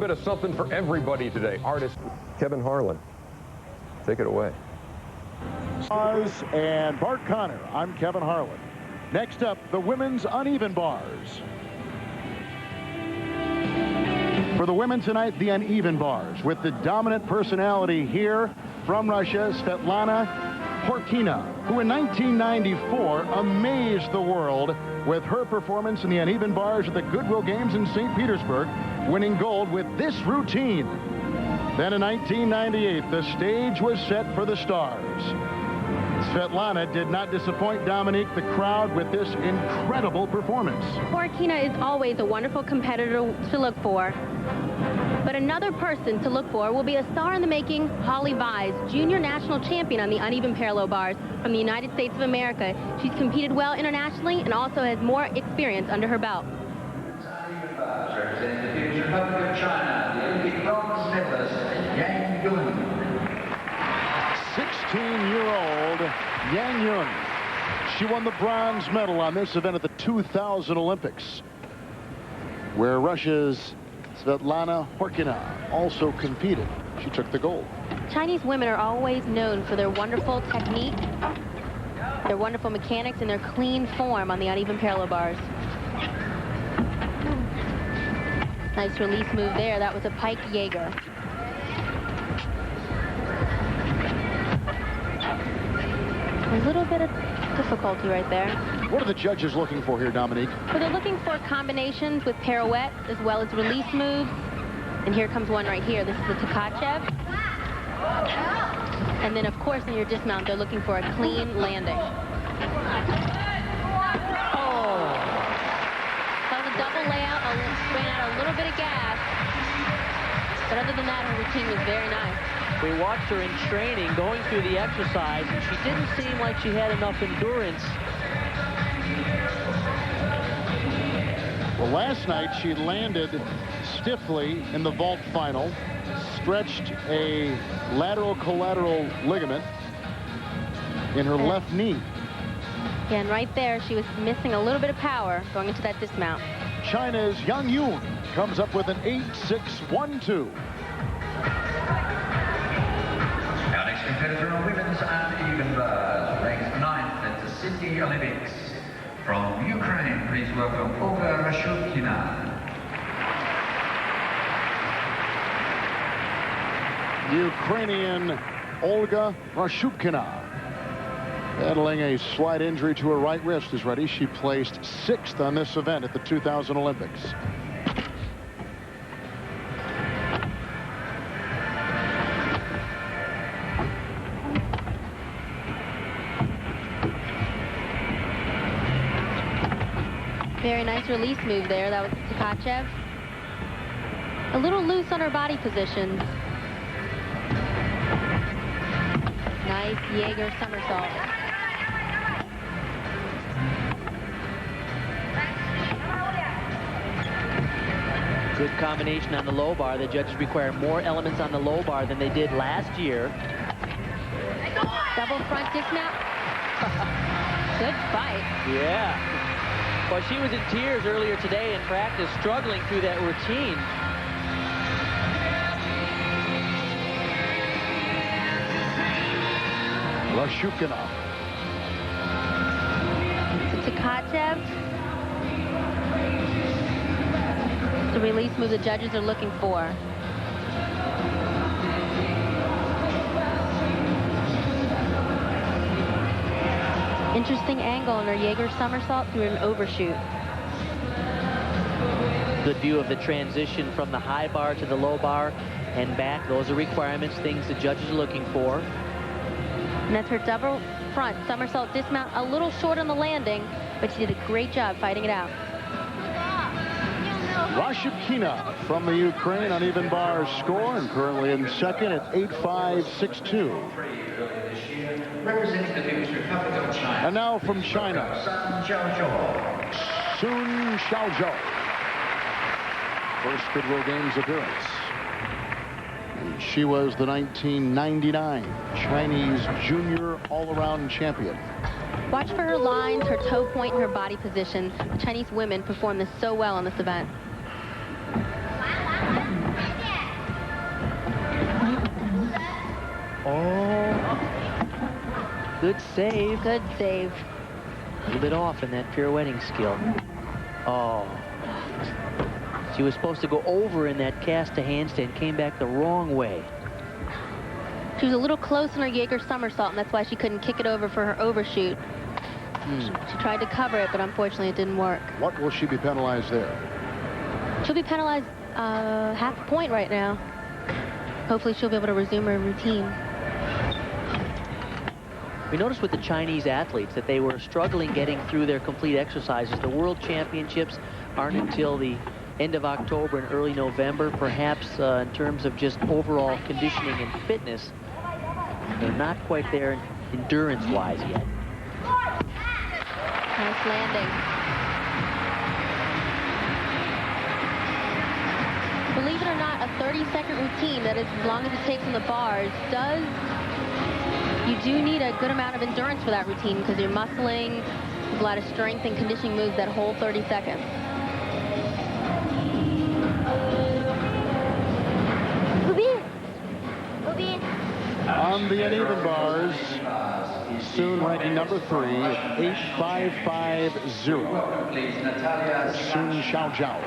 bit of something for everybody today. Artist Kevin Harlan. Take it away. And Bart Connor. I'm Kevin Harlan. Next up, the women's uneven bars. For the women tonight, the uneven bars, with the dominant personality here from Russia, Svetlana Horkina, who in 1994 amazed the world with her performance in the uneven bars at the Goodwill Games in St. Petersburg, winning gold with this routine. Then in 1998, the stage was set for the stars. Svetlana did not disappoint Dominique, the crowd, with this incredible performance. Horkina is always a wonderful competitor to look for. But another person to look for will be a star in the making, Holly Vise, junior national champion on the uneven parallel bars from the United States of America. She's competed well internationally and also has more experience under her belt. Representing the People's Republic of China, the Olympic bronze medalist, Yang Yun. 16-year-old Yang Yun. She won the bronze medal on this event at the 2000 Olympics, where Russia's Svetlana Horkina also competed. She took the gold. Chinese women are always known for their wonderful technique, their wonderful mechanics, and their clean form on the uneven parallel bars. Nice release move there. That was a pike Jaeger. A little bit of difficulty right there. What are the judges looking for here, Dominique? Well, they're looking for combinations with pirouettes as well as release moves. And here comes one right here. This is the Tkachev. And then, of course, in your dismount, they're looking for a clean landing. Oh. That was a double layout. Ran out a little bit of gas. But other than that, her routine was very nice. We watched her in training, going through the exercise, and she didn't seem like she had enough endurance. Well, last night she landed stiffly in the vault final, stretched a lateral collateral ligament in her left knee. Yeah, and right there, she was missing a little bit of power going into that dismount. China's Yang Yun comes up with an 8.612. Our next competitor on women's uneven bars, ranked 9th at the Sydney Olympics. From Ukraine, please welcome Olga Rashukina. Ukrainian Olga Rashukina, battling a slight injury to her right wrist, is ready. She placed 6th on this event at the 2000 Olympics. Very nice release move there. That was Tkachev. A little loose on her body position. Nice Jaeger somersault. Good combination on the low bar. The judges require more elements on the low bar than they did last year. Double front dismount. Good fight. Yeah. Well, she was in tears earlier today in practice, struggling through that routine. Rashukina. Tkachev. The release move the judges are looking for. Interesting angle on her Jaeger somersault through an overshoot. Good view of the transition from the high bar to the low bar and back. Those are requirements, things the judges are looking for. And that's her double front somersault dismount. A little short on the landing, but she did a great job fighting it out. Rashukina from the Ukraine on even bar score, and currently in second at 8.562. Representing the People's Republic of China. And now from China, Sun Xiaozhou. First Goodwill Games appearance. And she was the 1999 Chinese junior all-around champion. Watch for her lines, her toe point, and her body position. The Chinese women perform this so well on this event. Oh, good save. Good save. A little bit off in that pirouetting skill. Oh. She was supposed to go over in that cast to handstand, came back the wrong way. She was a little close in her Jaeger somersault, and that's why she couldn't kick it over for her overshoot. She tried to cover it, but unfortunately it didn't work. What will she be penalized there? She'll be penalized half a point right now. Hopefully she'll be able to resume her routine. We noticed with the Chinese athletes that they were struggling getting through their complete exercises. The World Championships aren't until the end of October and early November. Perhaps in terms of just overall conditioning and fitness, they're not quite there endurance-wise yet. Nice landing. Believe it or not, a 30-second routine, that is as long as it takes on the bars, you do need a good amount of endurance for that routine because you're muscling, there's a lot of strength and conditioning moves that whole 30 seconds. On the uneven bars, Soon ranking number 3 at 8.550. Soon Xiaojiao.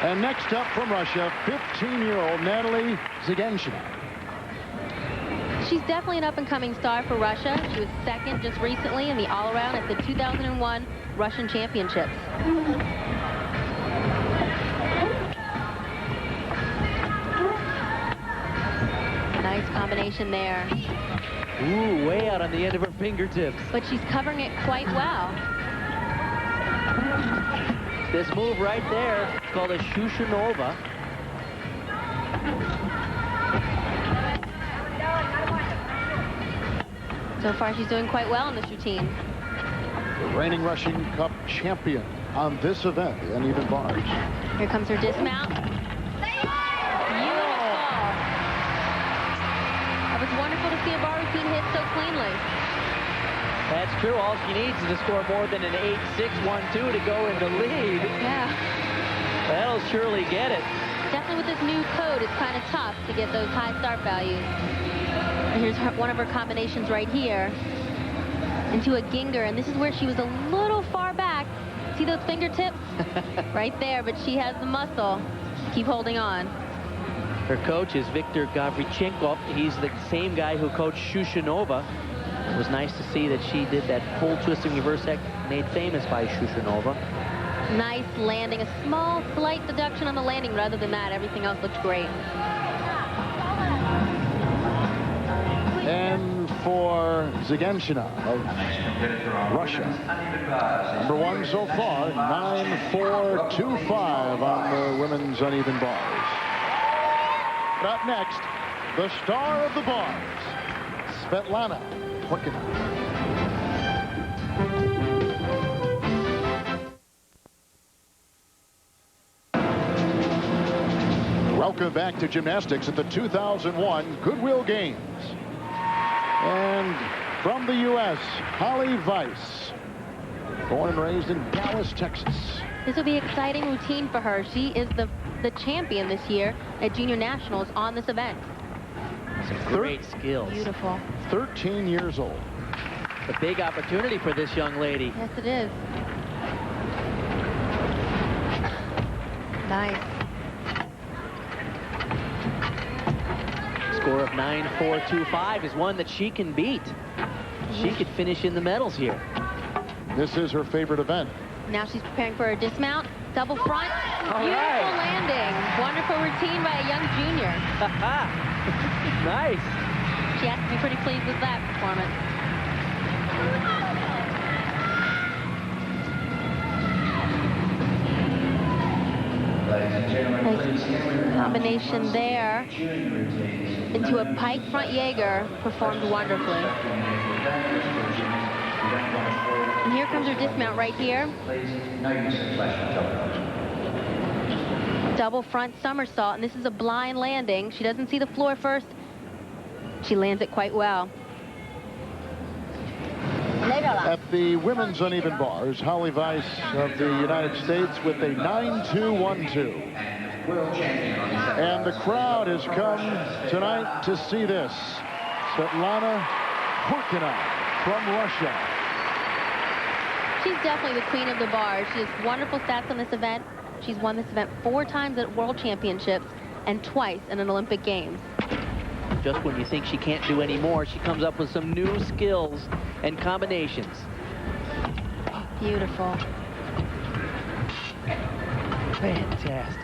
And next up from Russia, 15-year-old Natalie Zygensina. She's definitely an up-and-coming star for Russia. She was second just recently in the all-around at the 2001 Russian Championships. Nice combination there. Ooh, way out on the end of her fingertips. But she's covering it quite well. This move right there, it's called a Shushanova. So far, she's doing quite well in this routine. The reigning Russian Cup champion on this event, the uneven bars. Here comes her dismount. Beautiful. It was wonderful to see a bar routine hit so cleanly. That's true. All she needs is to score more than an 8-6-1-2 to go in the lead. Yeah. That'll surely get it. Definitely with this new code, it's kind of tough to get those high start values. And here's one of her combinations right here into a Ginger, and this is where she was a little far back. See those fingertips? Right there, but she has the muscle. Keep holding on. Her coach is Viktor Gavrichenkov. He's the same guy who coached Shushanova. It was nice to see that she did that full twisting reverse hex made famous by Shushanova. Nice landing. A small, slight deduction on the landing. Rather than that, everything else looks great. And for Zygensina of Russia, number 1 so far, 9.425 on the women's uneven bars. But up next, the star of the bars, Svetlana Horkina. Welcome back to gymnastics at the 2001 Goodwill Games. And from the U.S., Holly Weiss, born and raised in Dallas, Texas. This will be an exciting routine for her. She is the champion this year at Junior Nationals on this event. Some great skills. Beautiful. 13 years old. A big opportunity for this young lady. Yes, it is. Nice. Score of 9.425 is one that she can beat. She could finish in the medals here. This is her favorite event. Now she's preparing for her dismount. Double front. All Beautiful right. landing. Wonderful routine by a young junior. Nice. She has to be pretty pleased with that performance. Nice combination there into a pike front Jaeger, performed wonderfully. And here comes her dismount right here. Double front somersault, and this is a blind landing. She doesn't see the floor first. She lands it quite well. At the women's uneven bars, Holly Weiss of the United States with a 9.212. And the crowd has come tonight to see this. Svetlana Horkina from Russia. She's definitely the queen of the bars. She has wonderful stats on this event. She's won this event 4 times at World Championships and twice in an Olympic Games. Just when you think she can't do any more, she comes up with some new skills and combinations. Beautiful. Fantastic.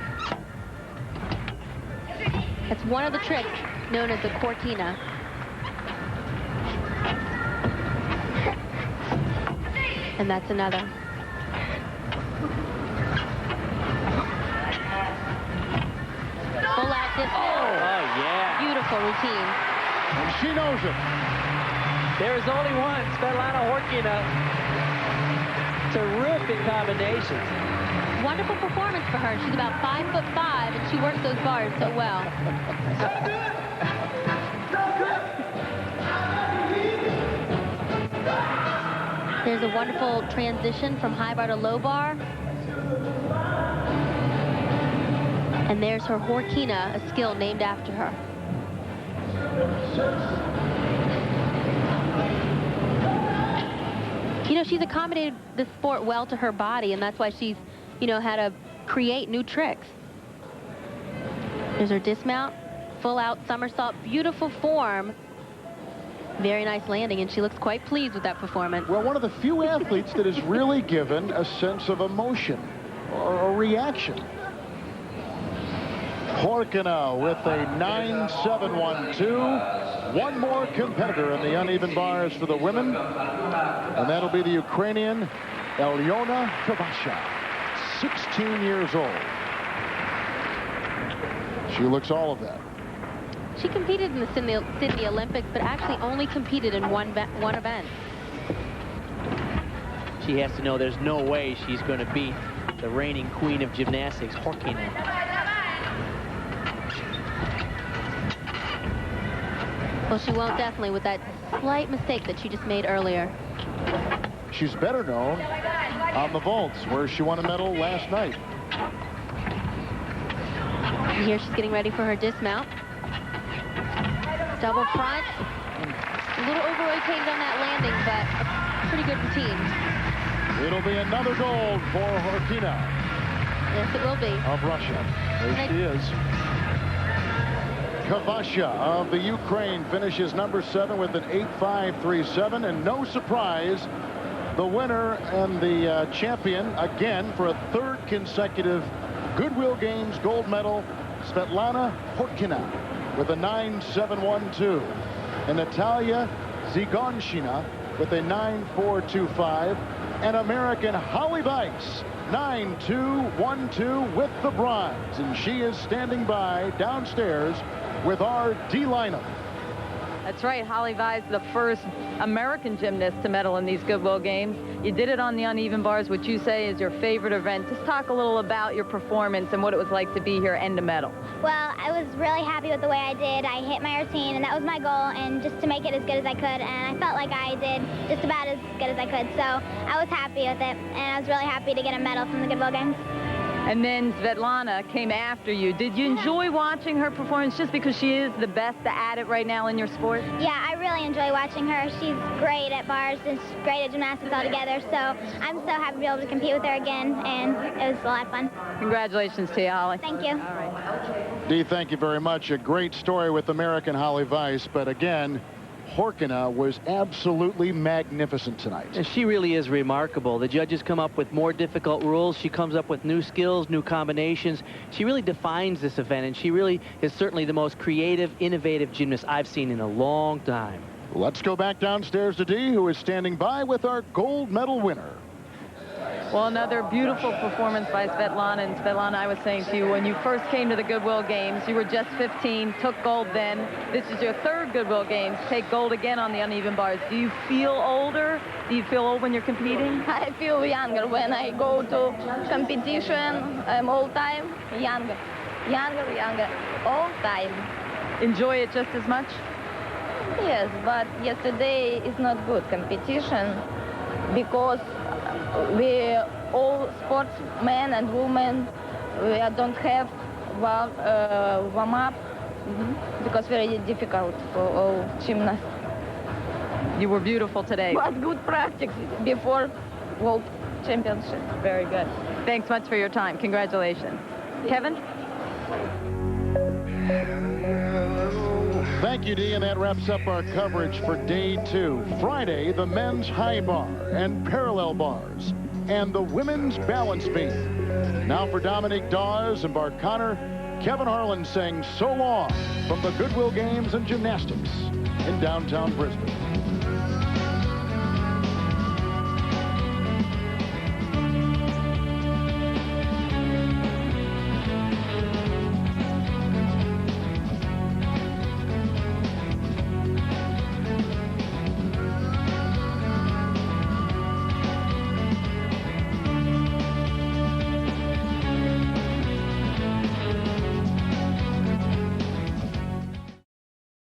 That's one of the tricks known as the Cortina. And that's another. Full out distance. Oh, yeah. Beautiful routine. And she knows it. There's only one, Svetlana Horkina. Terrific combinations. Wonderful performance for her. She's about 5'5", and she works those bars so well. There's a wonderful transition from high bar to low bar. And there's her Horkina, a skill named after her. You know, she's accommodated the sport well to her body, and that's why she's, you know, had to create new tricks. There's her dismount, full out somersault, beautiful form. Very nice landing, and she looks quite pleased with that performance. Well, one of the few athletes that is really given a sense of emotion or a reaction. Horkina with a 9.712. One more competitor in the uneven bars for the women, and that'll be the Ukrainian Alyona Kavasha, 16 years old. She looks all of that. She competed in the Sydney Olympics, but actually only competed in one event. She has to know there's no way she's going to beat the reigning queen of gymnastics, Horkina. Well, she won't definitely with that slight mistake that she just made earlier. She's better known on the vaults, where she won a medal last night. And here she's getting ready for her dismount. Double front. A little over-rotated on that landing, but a pretty good routine. It'll be another gold for Horkina. Yes, it will be. Of Russia. There she is. Kavasha of the Ukraine finishes number 7 with an 8.537, and no surprise, the winner and the champion again for a 3rd consecutive Goodwill Games gold medal, Svetlana Horkina, with a 9.712, and Natalia Zygonshina with a 9.425, and American Holly Weiss 9.212 with the bronze, and she is standing by downstairs with our D lineup. That's right, Holly Weiss, the first American gymnast to medal in these Goodwill Games. You did it on the uneven bars, which you say is your favorite event. Just talk a little about your performance and what it was like to be here and to medal. Well, I was really happy with the way I did. I hit my routine, and that was my goal, and just to make it as good as I could, and I felt like I did just about as good as I could, so I was happy with it, and I was really happy to get a medal from the Goodwill Games. And then Svetlana came after you. Did you enjoy watching her performance just because she is the best at it right now in your sport? Yeah, I really enjoy watching her. She's great at bars and she's great at gymnastics altogether, so I'm so happy to be able to compete with her again, and it was a lot of fun. Congratulations to you, Holly. Thank you. All right. Dee, thank you very much. A great story with American Holly Weiss, but again, Horkina was absolutely magnificent tonight. And she really is remarkable. The judges come up with more difficult rules. She comes up with new skills, new combinations. She really defines this event, and she really is certainly the most creative, innovative gymnast I've seen in a long time. Let's go back downstairs to Dee, who is standing by with our gold medal winner. Well, another beautiful performance by Svetlana. And Svetlana, I was saying to you, when you first came to the Goodwill Games, you were just 15, took gold then. This is your 3rd Goodwill Games, take gold again on the uneven bars. Do you feel older? Do you feel old when you're competing? I feel younger when I go to competition. I'm all time younger, all time. Enjoy it just as much? Yes, but yesterday is not good competition because we all sportsmen and women, we don't have warm up because very difficult for all gymnasts. You were beautiful today. But good practice before World Championship. Very good. Thanks much for your time. Congratulations. Kevin? Thank you, Dee, and that wraps up our coverage for day 2. Friday, the men's high bar and parallel bars, and the women's balance beam. Now for Dominique Dawes and Bart Connor, Kevin Harlan saying so long from the Goodwill Games and Gymnastics in downtown Brisbane.